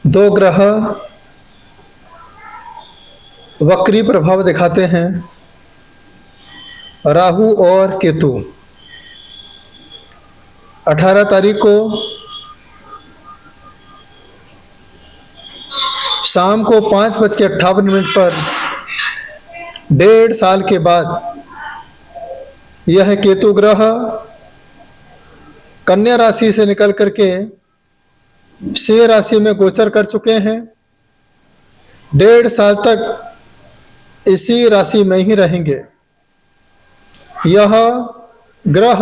दो ग्रह वक्री प्रभाव दिखाते हैं, राहु और केतु। 18 तारीख को शाम को 5:58 पर 1.5 साल के बाद यह केतु ग्रह कन्या राशि से निकल करके सिंह राशि में गोचर कर चुके हैं। 1.5 साल तक इसी राशि में ही रहेंगे। यह ग्रह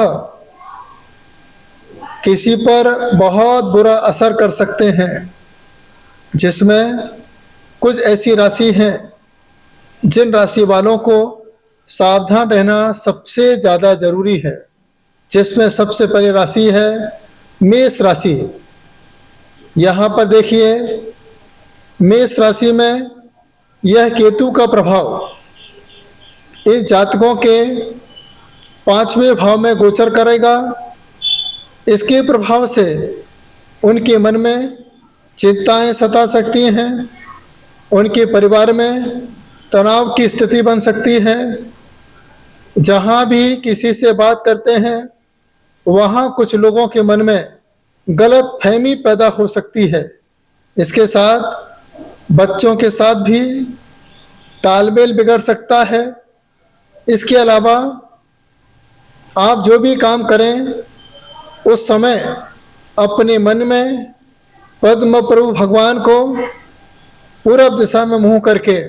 किसी पर बहुत बुरा असर कर सकते हैं, जिसमें कुछ ऐसी राशि हैं जिन राशि वालों को सावधान रहना सबसे ज़्यादा जरूरी है। जिसमें सबसे पहली राशि है मेष राशि। यहाँ पर देखिए, मेष राशि में यह केतु का प्रभाव इस जातकों के 5वें भाव में गोचर करेगा। इसके प्रभाव से उनके मन में चिंताएं सता सकती हैं, उनके परिवार में तनाव की स्थिति बन सकती है। जहाँ भी किसी से बात करते हैं वहाँ कुछ लोगों के मन में गलत फहमी पैदा हो सकती है। इसके साथ बच्चों के साथ भी तालमेल बिगड़ सकता है। इसके अलावा आप जो भी काम करें उस समय अपने मन में पद्म प्रभु भगवान को पूरब दिशा में मुंह करके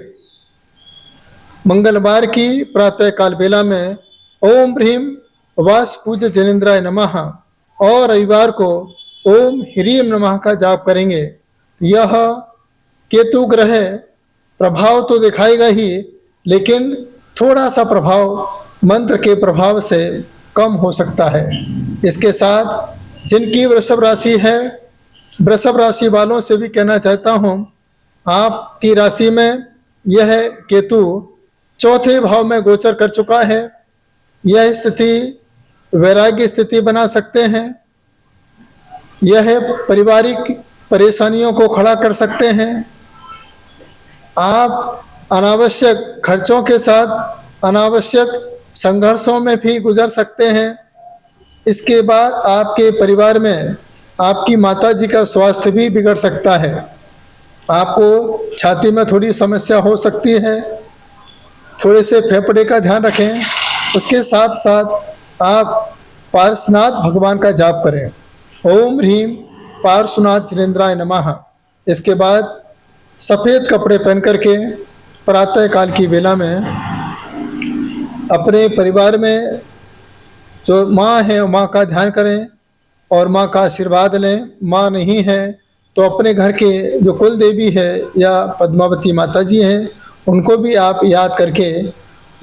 मंगलवार की प्रातः काल बेला में ओम ह्रीम वास पूज्य जनेन्द्राय नमः और रविवार को ओम ह्रीम नमः का जाप करेंगे। यह केतु ग्रह प्रभाव तो दिखाएगा ही, लेकिन थोड़ा सा प्रभाव मंत्र के प्रभाव से कम हो सकता है। इसके साथ जिनकी वृषभ राशि है, वृषभ राशि वालों से भी कहना चाहता हूँ, आपकी राशि में यह केतु 4थे भाव में गोचर कर चुका है। यह स्थिति वैराग्य स्थिति बना सकते हैं। यह पारिवारिक परेशानियों को खड़ा कर सकते हैं। आप अनावश्यक खर्चों के साथ अनावश्यक संघर्षों में भी गुजर सकते हैं। इसके बाद आपके परिवार में आपकी माता जी का स्वास्थ्य भी बिगड़ सकता है। आपको छाती में थोड़ी समस्या हो सकती है। थोड़े से फेफड़े का ध्यान रखें। उसके साथ साथ आप पार्श्वनाथ भगवान का जाप करें, ओम ह्रीम पार्श्वनाथ जनेन्द्राय नमः। इसके बाद सफ़ेद कपड़े पहन करके प्रातः काल की बेला में अपने परिवार में जो माँ है माँ का ध्यान करें और माँ का आशीर्वाद लें। माँ नहीं है तो अपने घर के जो कुल देवी है या पद्मावती माता जी हैं, उनको भी आप याद करके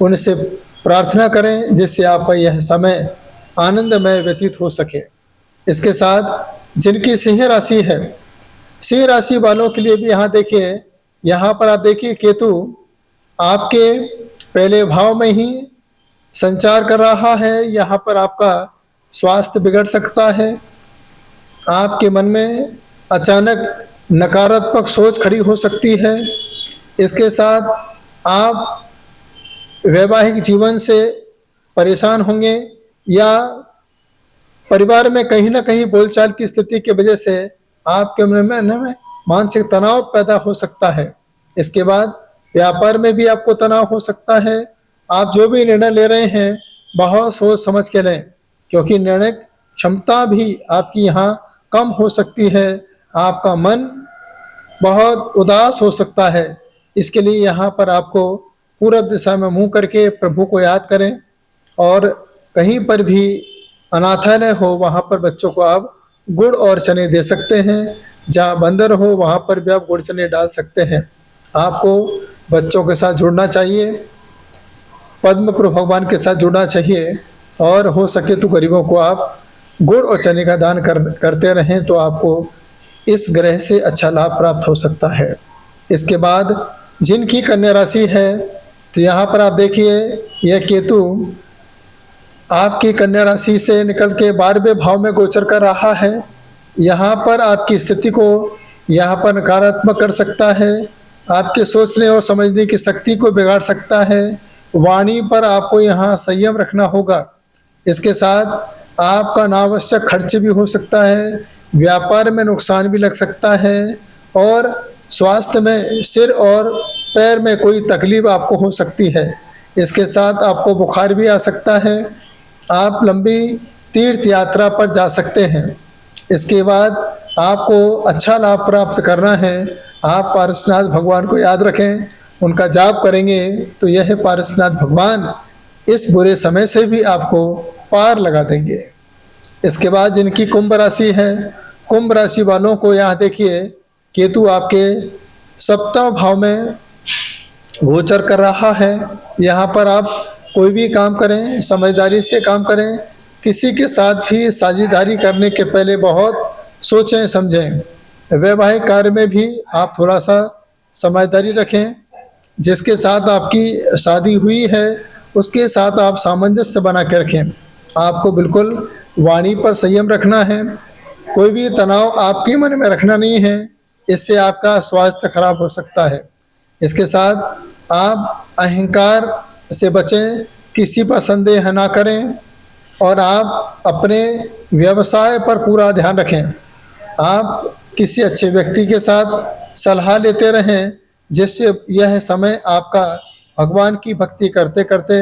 उनसे प्रार्थना करें, जिससे आपका यह समय आनंदमय व्यतीत हो सके। इसके साथ जिनकी सिंह राशि है, सिंह राशि वालों के लिए भी यहाँ देखिए, यहाँ पर आप देखिए केतु आपके पहले भाव में ही संचार कर रहा है। यहाँ पर आपका स्वास्थ्य बिगड़ सकता है। आपके मन में अचानक नकारात्मक सोच खड़ी हो सकती है। इसके साथ आप वैवाहिक जीवन से परेशान होंगे या परिवार में कहीं ना कहीं बोलचाल की स्थिति की वजह से आपके मन में मानसिक तनाव पैदा हो सकता है। इसके बाद व्यापार में भी आपको तनाव हो सकता है। आप जो भी निर्णय ले रहे हैं बहुत सोच समझ के लें, क्योंकि निर्णय क्षमता भी आपकी यहाँ कम हो सकती है। आपका मन बहुत उदास हो सकता है। इसके लिए यहाँ पर आपको पूरब दिशा में मुंह करके प्रभु को याद करें, और कहीं पर भी अनाथालय हो वहाँ पर बच्चों को आप गुड़ और चने दे सकते हैं। जहाँ बंदर हो वहाँ पर भी आप गुड़ चने डाल सकते हैं। आपको बच्चों के साथ जुड़ना चाहिए, पद्म प्रभु भगवान के साथ जुड़ना चाहिए, और हो सके तो गरीबों को आप गुड़ और चने का दान करते रहें, तो आपको इस ग्रह से अच्छा लाभ प्राप्त हो सकता है। इसके बाद जिनकी कन्या राशि है, तो यहाँ पर आप देखिए यह केतु आपकी कन्या राशि से निकल के 12वें भाव में गोचर कर रहा है। यहाँ पर आपकी स्थिति को यहाँ पर नकारात्मक कर सकता है, आपके सोचने और समझने की शक्ति को बिगाड़ सकता है। वाणी पर आपको यहाँ संयम रखना होगा। इसके साथ आपका अनावश्यक खर्च भी हो सकता है, व्यापार में नुकसान भी लग सकता है और स्वास्थ्य में सिर और पैर में कोई तकलीफ आपको हो सकती है। इसके साथ आपको बुखार भी आ सकता है। आप लंबी तीर्थ यात्रा पर जा सकते हैं। इसके बाद आपको अच्छा लाभ प्राप्त करना है। आप पारसनाथ भगवान को याद रखें, उनका जाप करेंगे तो यह पारसनाथ भगवान इस बुरे समय से भी आपको पार लगा देंगे। इसके बाद जिनकी कुंभ राशि है, कुंभ राशि वालों को यहाँ देखिए, केतु आपके सप्तम भाव में गोचर कर रहा है। यहाँ पर आप कोई भी काम करें, समझदारी से काम करें। किसी के साथ ही साझेदारी करने के पहले बहुत सोचें समझें। वैवाहिक कार्य में भी आप थोड़ा सा समझदारी रखें। जिसके साथ आपकी शादी हुई है उसके साथ आप सामंजस्य बना के रखें। आपको बिल्कुल वाणी पर संयम रखना है। कोई भी तनाव आपके मन में रखना नहीं है, इससे आपका स्वास्थ्य खराब हो सकता है। इसके साथ आप अहंकार से बचें, किसी पर संदेह ना करें और आप अपने व्यवसाय पर पूरा ध्यान रखें। आप किसी अच्छे व्यक्ति के साथ सलाह लेते रहें, जिससे यह समय आपका भगवान की भक्ति करते करते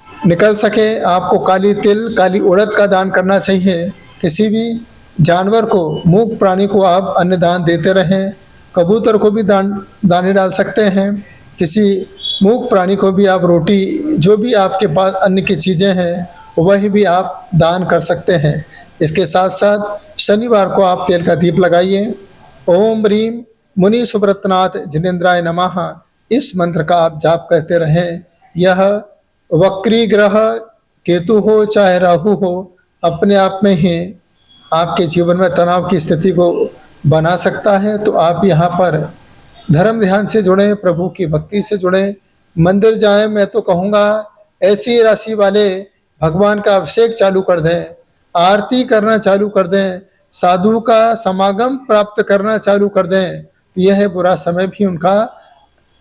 निकल सके। आपको काली तिल, काली उड़द का दान करना चाहिए। किसी भी जानवर को, मूक प्राणी को आप अन्न दान देते रहें। कबूतर को भी दाने डाल सकते हैं। किसी मूक प्राणी को भी आप रोटी, जो भी आपके पास अन्न की चीज़ें हैं वही भी आप दान कर सकते हैं। इसके साथ साथ शनिवार को आप तेल का दीप लगाइए। ओम ह्रीम मुनि सुब्रतनाथ जिनेन्द्राय नमः, इस मंत्र का आप जाप करते रहें। यह वक्री ग्रह केतु हो चाहे राहु हो, अपने आप में ही आपके जीवन में तनाव की स्थिति को बना सकता है। तो आप यहाँ पर धर्म ध्यान से जुड़ें, प्रभु की भक्ति से जुड़ें, मंदिर जाएं। मैं तो कहूँगा ऐसी राशि वाले भगवान का अभिषेक चालू कर दें, आरती करना चालू कर दें, साधु का समागम प्राप्त करना चालू कर दें। तो यह बुरा समय भी उनका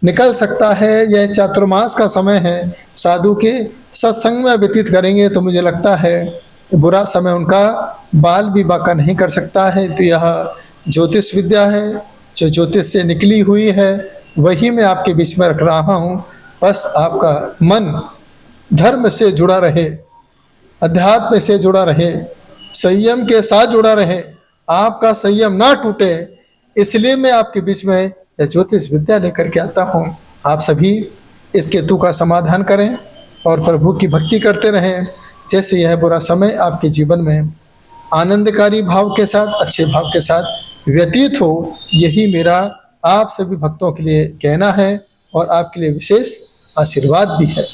निकल सकता है। यह चातुर्मास का समय है, साधु के सत्संग में व्यतीत करेंगे तो मुझे लगता है बुरा समय उनका बाल विवाह का नहीं कर सकता है। तो यह ज्योतिष विद्या है, जो ज्योतिष से निकली हुई है, वही मैं आपके बीच में रख रहा हूँ। बस आपका मन धर्म से जुड़ा रहे, अध्यात्म से जुड़ा रहे, संयम के साथ जुड़ा रहे, आपका संयम ना टूटे, इसलिए मैं आपके बीच में यह ज्योतिष विद्या लेकर के आता हूँ। आप सभी इस केतु का समाधान करें और प्रभु की भक्ति करते रहें, जैसे यह बुरा समय आपके जीवन में आनंदकारी भाव के साथ, अच्छे भाव के साथ व्यतीत हो। यही मेरा आप सभी भक्तों के लिए कहना है और आपके लिए विशेष आशीर्वाद भी है।